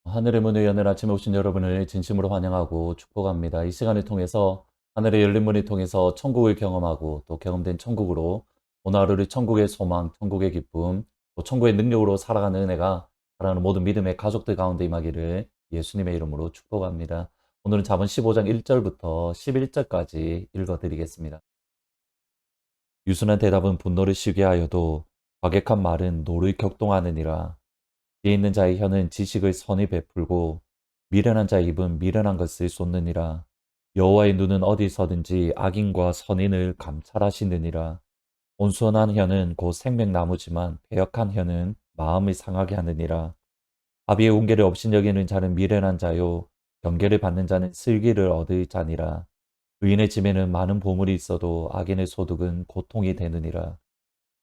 하늘의 문을 여는 아침에 오신 여러분을 진심으로 환영하고 축복합니다. 이 시간을 통해서 하늘의 열린 문을 통해서 천국을 경험하고 또 경험된 천국으로 오늘 하루를 천국의 소망, 천국의 기쁨, 또 천국의 능력으로 살아가는 은혜가 사랑하는 모든 믿음의 가족들 가운데 임하기를 예수님의 이름으로 축복합니다. 오늘은 잠언 15장 1절부터 11절까지 읽어드리겠습니다. 유순한 대답은 분노를 쉬게 하여도 과격한 말은 노를 격동하느니라. 지혜 있는 자의 혀는 지식을 선히 베풀고 미련한 자의 입은 미련한 것을 쏟느니라. 여호와의 눈은 어디서든지 악인과 선인을 감찰하시느니라. 온순한 혀는 곧 생명나무지만 패역한 혀는 마음을 상하게 하느니라. 아비의 훈계를 업신여기는 자는 미련한 자요 경계를 받는 자는 슬기를 얻을 자니라. 의인의 집에는 많은 보물이 있어도 악인의 소득은 고통이 되느니라.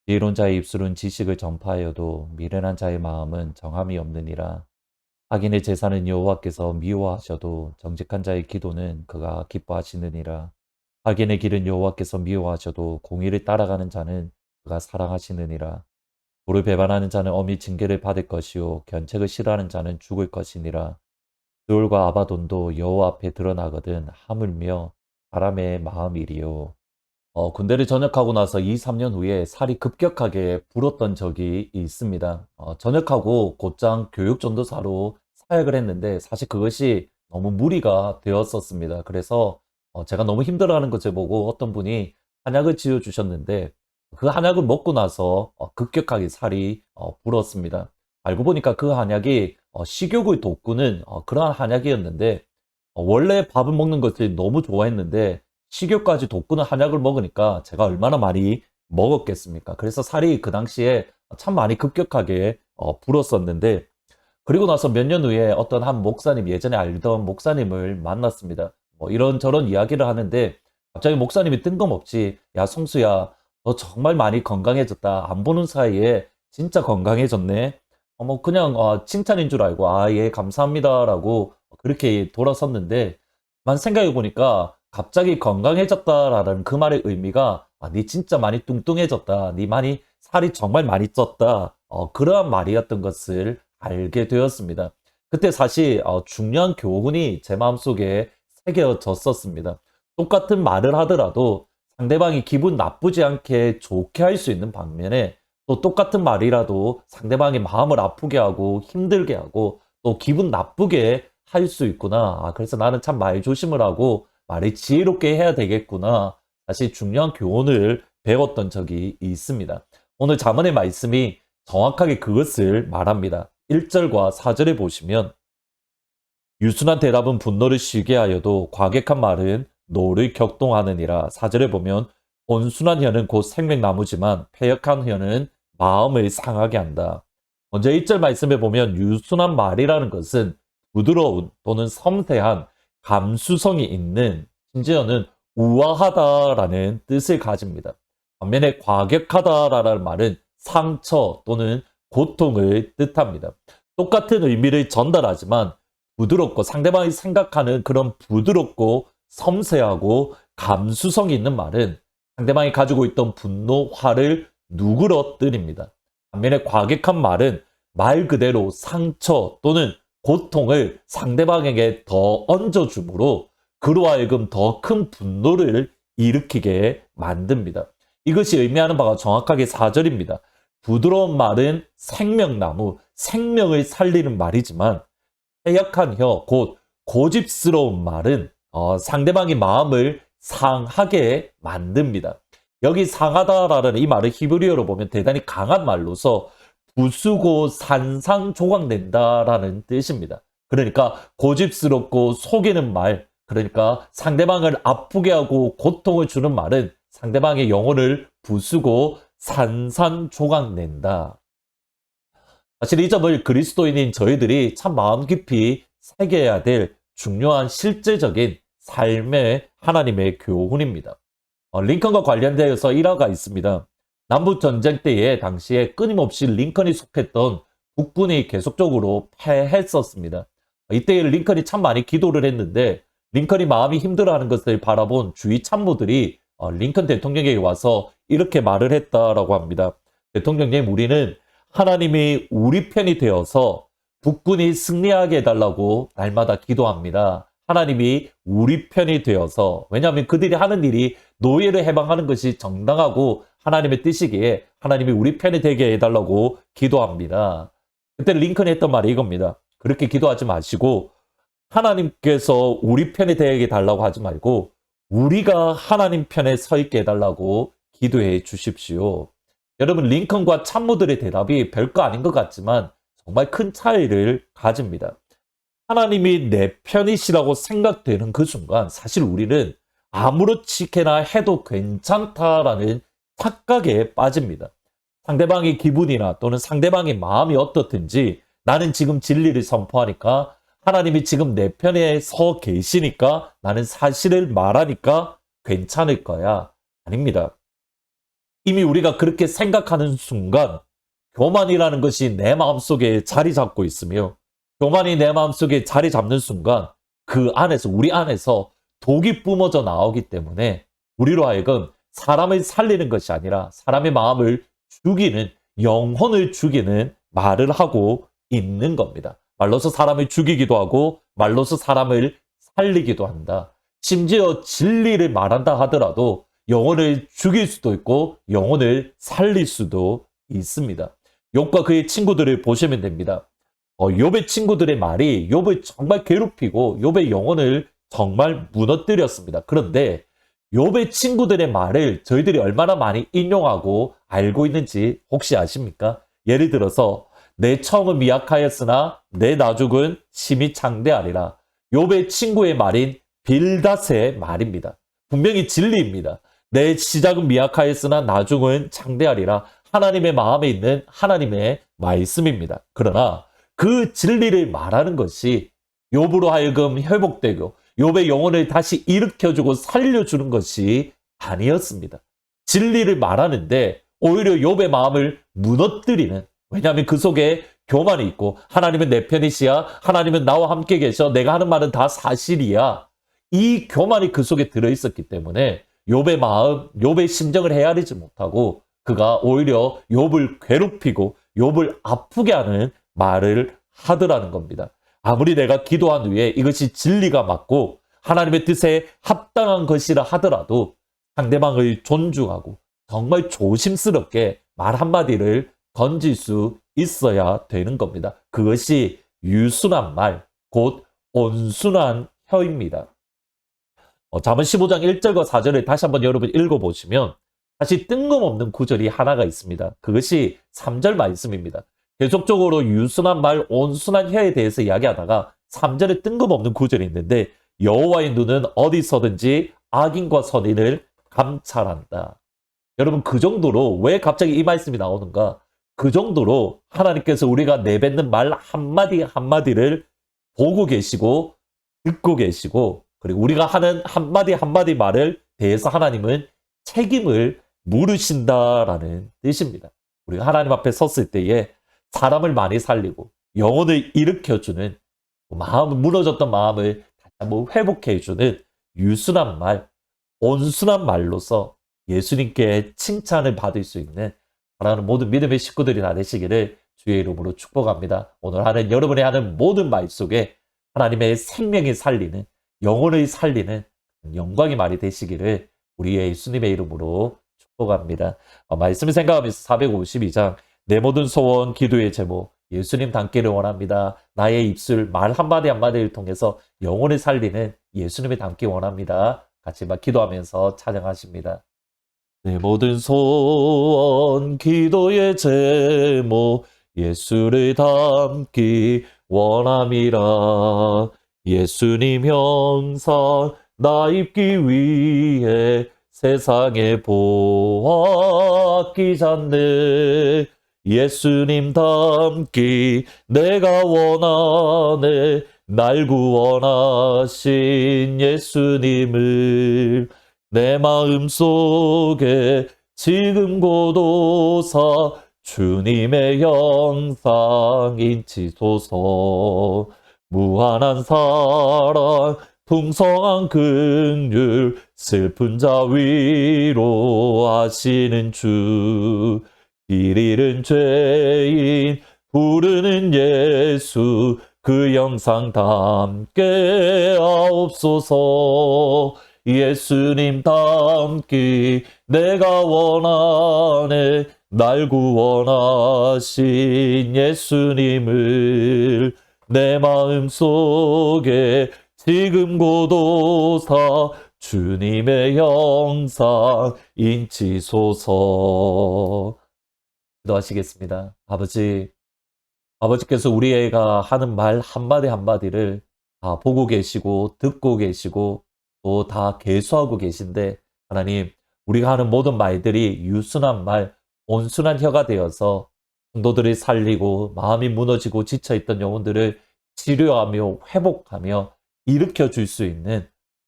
지혜로운 자의 입술은 지식을 전파하여도 미련한 자의 마음은 정함이 없느니라. 악인의 제사는 여호와께서 미워하셔도 정직한 자의 기도는 그가 기뻐하시느니라. 악인의 길은 여호와께서 미워하셔도 공의를 따라가는 자는 그가 사랑하시느니라. 도를 배반하는 자는 엄히 징계를 받을 것이요 견책을 싫어하는 자는 죽을 것이니라. 스올과 아바돈도 여호와 앞에 드러나거든 하물며 사람의 마음이리요. 군대를 전역하고 나서 2, 3년 후에 살이 급격하게 불었던 적이 있습니다. 전역하고 곧장 교육전도사로 사역을 했는데 사실 그것이 너무 무리가 되었었습니다. 그래서 제가 너무 힘들어하는 것을 보고 어떤 분이 한약을 지어주셨는데 그 한약을 먹고 나서 급격하게 살이 불었습니다. 알고 보니까 그 한약이 식욕을 돋구는 그러한 한약이었는데 원래 밥을 먹는 것을 너무 좋아했는데 식욕까지 돋구는 한약을 먹으니까 제가 얼마나 많이 먹었겠습니까? 그래서 살이 그 당시에 참 많이 급격하게 불었었는데 그리고 나서 몇 년 후에 어떤 한 목사님, 예전에 알던 목사님을 만났습니다. 뭐 이런저런 이야기를 하는데 갑자기 목사님이 뜬금없이 야, 성수야, 너 정말 많이 건강해졌다. 안 보는 사이에 진짜 건강해졌네. 뭐 그냥 칭찬인 줄 알고 아, 예, 감사합니다라고 그렇게 돌아섰는데 만 생각해 보니까 갑자기 건강해졌다라는 그 말의 의미가 아, 니 진짜 많이 뚱뚱해졌다. 니 많이 살이 정말 많이 쪘다. 그러한 말이었던 것을 알게 되었습니다. 그때 사실 중요한 교훈이 제 마음속에 새겨졌었습니다. 똑같은 말을 하더라도 상대방이 기분 나쁘지 않게 좋게 할 수 있는 반면에 또 똑같은 말이라도 상대방의 마음을 아프게 하고 힘들게 하고 또 기분 나쁘게 할 수 있구나. 그래서 나는 참 말 조심을 하고 말을 지혜롭게 해야 되겠구나. 사실 중요한 교훈을 배웠던 적이 있습니다. 오늘 잠언의 말씀이 정확하게 그것을 말합니다. 1절과 4절에 보시면 유순한 대답은 분노를 쉬게 하여도 과격한 말은 노를 격동하느니라. 4절에 보면 온순한 혀는 곧 생명나무지만 패역한 혀는 마음을 상하게 한다. 먼저 1절 말씀에 보면 유순한 말이라는 것은 부드러운 또는 섬세한 감수성이 있는 심지어는 우아하다라는 뜻을 가집니다. 반면에 과격하다라는 말은 상처 또는 고통을 뜻합니다. 똑같은 의미를 전달하지만 부드럽고 상대방이 생각하는 그런 부드럽고 섬세하고 감수성이 있는 말은 상대방이 가지고 있던 분노, 화를 누그러뜨립니다. 반면에 과격한 말은 말 그대로 상처 또는 고통을 상대방에게 더 얹어주므로 그로 하여금 더 큰 분노를 일으키게 만듭니다. 이것이 의미하는 바가 정확하게 4절입니다. 부드러운 말은 생명나무, 생명을 살리는 말이지만 패역한 혀, 곧 고집스러운 말은 상대방의 마음을 상하게 만듭니다. 여기 상하다라는 이 말을 히브리어로 보면 대단히 강한 말로서 부수고 산산조각낸다라는 뜻입니다. 그러니까 고집스럽고 속이는 말, 그러니까 상대방을 아프게 하고 고통을 주는 말은 상대방의 영혼을 부수고 산산조각낸다. 사실 이 점을 그리스도인인 저희들이 참 마음 깊이 새겨야 될 중요한 실제적인 삶의 하나님의 교훈입니다. 링컨과 관련되어서 일화가 있습니다. 남북전쟁 때에 당시에 끊임없이 링컨이 속했던 북군이 계속적으로 패했었습니다. 이때 링컨이 참 많이 기도를 했는데 링컨이 마음이 힘들어하는 것을 바라본 주위 참모들이 링컨 대통령에게 와서 이렇게 말을 했다라고 합니다. 대통령님, 우리는 하나님이 우리 편이 되어서 북군이 승리하게 해달라고 날마다 기도합니다. 하나님이 우리 편이 되어서, 왜냐하면 그들이 하는 일이 노예를 해방하는 것이 정당하고 하나님의 뜻이기에 하나님이 우리 편이 되게 해달라고 기도합니다. 그때 링컨이 했던 말이 이겁니다. 그렇게 기도하지 마시고 하나님께서 우리 편이 되게 해달라고 하지 말고 우리가 하나님 편에 서 있게 해달라고 기도해 주십시오. 여러분, 링컨과 참모들의 대답이 별거 아닌 것 같지만 정말 큰 차이를 가집니다. 하나님이 내 편이시라고 생각되는 그 순간 사실 우리는 아무렇지게나 해도 괜찮다라는 착각에 빠집니다. 상대방의 기분이나 또는 상대방의 마음이 어떻든지 나는 지금 진리를 선포하니까, 하나님이 지금 내 편에 서 계시니까 나는 사실을 말하니까 괜찮을 거야. 아닙니다. 이미 우리가 그렇게 생각하는 순간 교만이라는 것이 내 마음속에 자리 잡고 있으며, 교만이 내 마음속에 자리 잡는 순간 그 안에서, 우리 안에서 독이 뿜어져 나오기 때문에 우리로 하여금 사람을 살리는 것이 아니라 사람의 마음을 죽이는, 영혼을 죽이는 말을 하고 있는 겁니다. 말로서 사람을 죽이기도 하고 말로서 사람을 살리기도 한다. 심지어 진리를 말한다 하더라도 영혼을 죽일 수도 있고 영혼을 살릴 수도 있습니다. 욥과 그의 친구들을 보시면 됩니다. 욥의 친구들의 말이 욥을 정말 괴롭히고 욥의 영혼을 정말 무너뜨렸습니다. 그런데 욥의 친구들의 말을 저희들이 얼마나 많이 인용하고 알고 있는지 혹시 아십니까? 예를 들어서 내 처음은 미약하였으나 내 나중은 심히 창대하리라. 욥의 친구의 말인 빌닷의 말입니다. 분명히 진리입니다. 내 시작은 미약하였으나 나중은 창대하리라. 하나님의 마음에 있는 하나님의 말씀입니다. 그러나 그 진리를 말하는 것이 욥으로 하여금 회복되고 욥의 영혼을 다시 일으켜주고 살려주는 것이 아니었습니다. 진리를 말하는데 오히려 욥의 마음을 무너뜨리는, 왜냐하면 그 속에 교만이 있고 하나님은 내 편이시야, 하나님은 나와 함께 계셔, 내가 하는 말은 다 사실이야, 이 교만이 그 속에 들어있었기 때문에 욥의 마음, 욥의 심정을 헤아리지 못하고 그가 오히려 욥을 괴롭히고 욥을 아프게 하는 말을 하더라는 겁니다. 아무리 내가 기도한 후에 이것이 진리가 맞고 하나님의 뜻에 합당한 것이라 하더라도 상대방을 존중하고 정말 조심스럽게 말 한마디를 던질 수 있어야 되는 겁니다. 그것이 유순한 말, 곧 온순한 혀입니다. 잠언 15장 1절과 4절을 다시 한번 여러분 읽어보시면 다시 뜬금없는 구절이 하나가 있습니다. 그것이 3절 말씀입니다. 계속적으로 유순한 말, 온순한 혀에 대해서 이야기하다가 3절에 뜬금없는 구절이 있는데 여호와의 눈은 어디서든지 악인과 선인을 감찰한다. 여러분, 그 정도로 왜 갑자기 이 말씀이 나오는가? 그 정도로 하나님께서 우리가 내뱉는 말 한마디 한마디를 보고 계시고 듣고 계시고, 그리고 우리가 하는 한마디 한마디 말을 대해서 하나님은 책임을 물으신다라는 뜻입니다. 우리가 하나님 앞에 섰을 때에 사람을 많이 살리고 영혼을 일으켜주는, 마음, 무너졌던 마음을 다시 한번 회복해주는 유순한 말, 온순한 말로서 예수님께 칭찬을 받을 수 있는 사랑하는 모든 믿음의 식구들이 다 되시기를 주의 이름으로 축복합니다. 오늘 하는 여러분이 하는 모든 말 속에 하나님의 생명이 살리는, 영혼을 살리는 영광이 많이 되시기를 우리의 예수님의 이름으로 축복합니다. 말씀을 생각하면서 452장 내 모든 소원, 기도의 제목, 예수님 닮기를 원합니다. 나의 입술, 말 한마디 한마디를 통해서 영혼을 살리는 예수님을 닮기 원합니다. 같이 막 기도하면서 찬양하십니다. 내 모든 소원, 기도의 제목, 예수를 닮기 원함이라. 예수님 형상 나 입기 위해 세상에 보았기 전에 예수님 닮기 내가 원하네. 날 구원하신 예수님을 내 마음속에 지금 고도사 주님의 형상 인치소서. 무한한 사랑 풍성한 긍휼 슬픈 자 위로하시는 주. 길 잃은 죄인 부르는 예수 그 영상 담게 하옵소서. 예수님 닮기 내가 원하네. 날 구원하신 예수님을 내 마음속에 지금 고도사 주님의 형상 인치소서. 기도하시겠습니다. 아버지께서 우리 애가 하는 말 한마디 한마디를 다 보고 계시고 듣고 계시고 또 다 계수하고 계신데, 하나님, 우리가 하는 모든 말들이 유순한 말, 온순한 혀가 되어서 성도들이 살리고 마음이 무너지고 지쳐있던 영혼들을 치료하며 회복하며 일으켜 줄 수 있는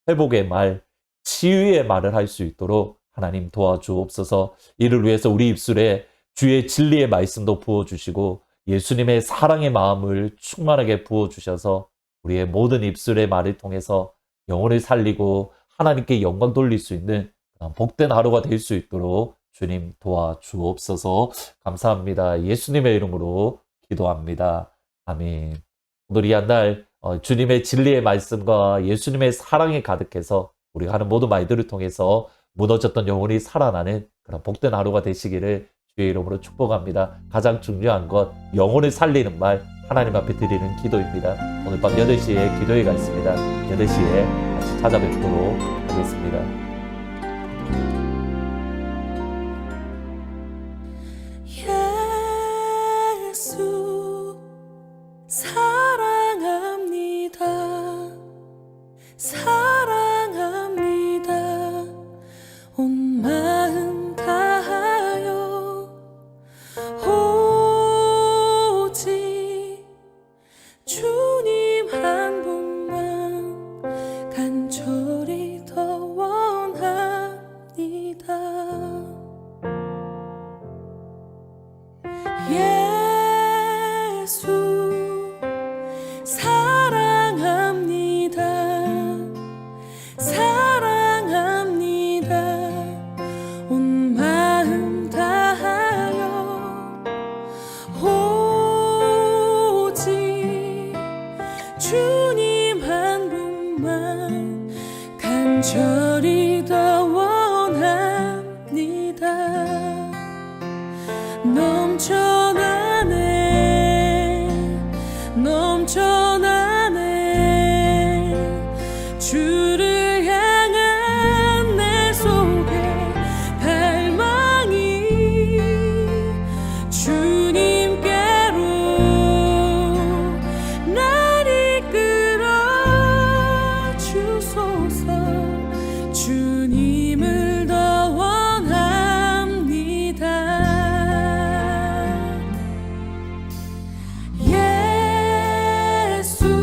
회복의 말, 치유의 말을 할 수 있도록 하나님 도와주옵소서. 이를 위해서 우리 입술에 주의 진리의 말씀도 부어주시고 예수님의 사랑의 마음을 충만하게 부어주셔서 우리의 모든 입술의 말을 통해서 영혼을 살리고 하나님께 영광 돌릴 수 있는 복된 하루가 될 수 있도록 주님 도와주옵소서. 감사합니다. 예수님의 이름으로 기도합니다. 아멘. 오늘 이 한 날 주님의 진리의 말씀과 예수님의 사랑이 가득해서 우리가 하는 모든 말들을 통해서 무너졌던 영혼이 살아나는 그런 복된 하루가 되시기를 주의 이름으로 축복합니다. 가장 중요한 것, 영혼을 살리는 말 하나님 앞에 드리는 기도입니다. 오늘 밤 8시에 기도회가 있습니다. 8시에 같이 찾아뵙도록 하겠습니다. 예수 사랑합니다. 사랑합니다. 온 마음 다하여 오직 주님 한 분만 간절히 더 원합니다. 예수 사랑합니다. 사랑합니다. 온 마음 다하여 오직 주님 한 분만 간절히 더 원합니다. 넘쳐나네 주를 향한 내 속에 갈망이 주님께로 날 이끌어 주소서. 주님을 더 원합니다. 예수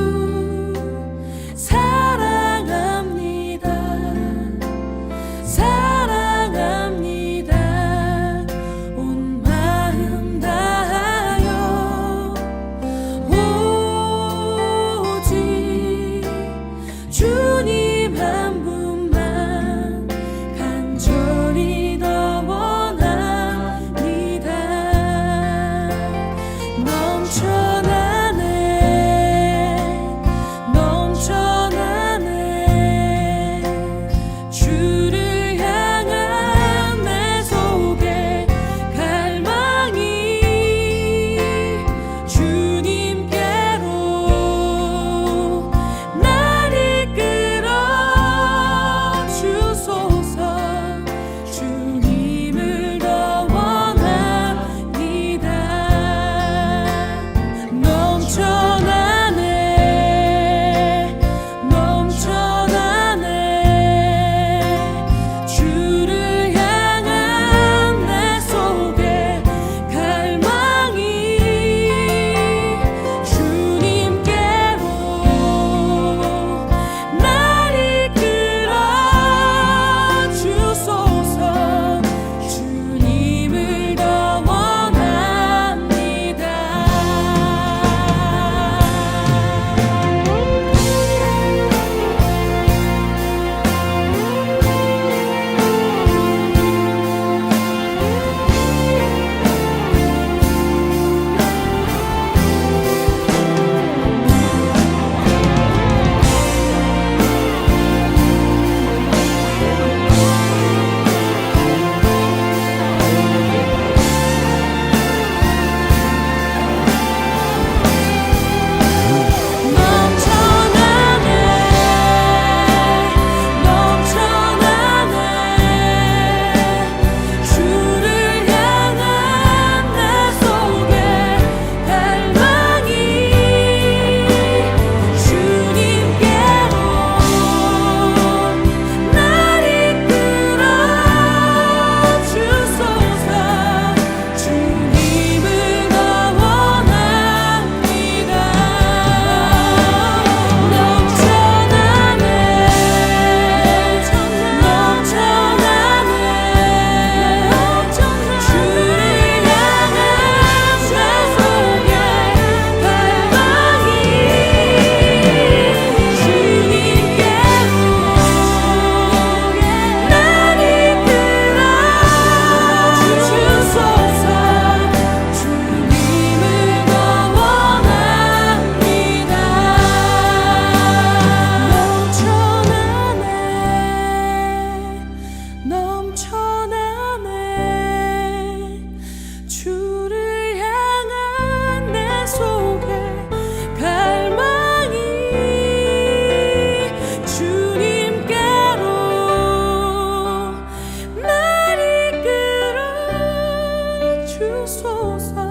주소서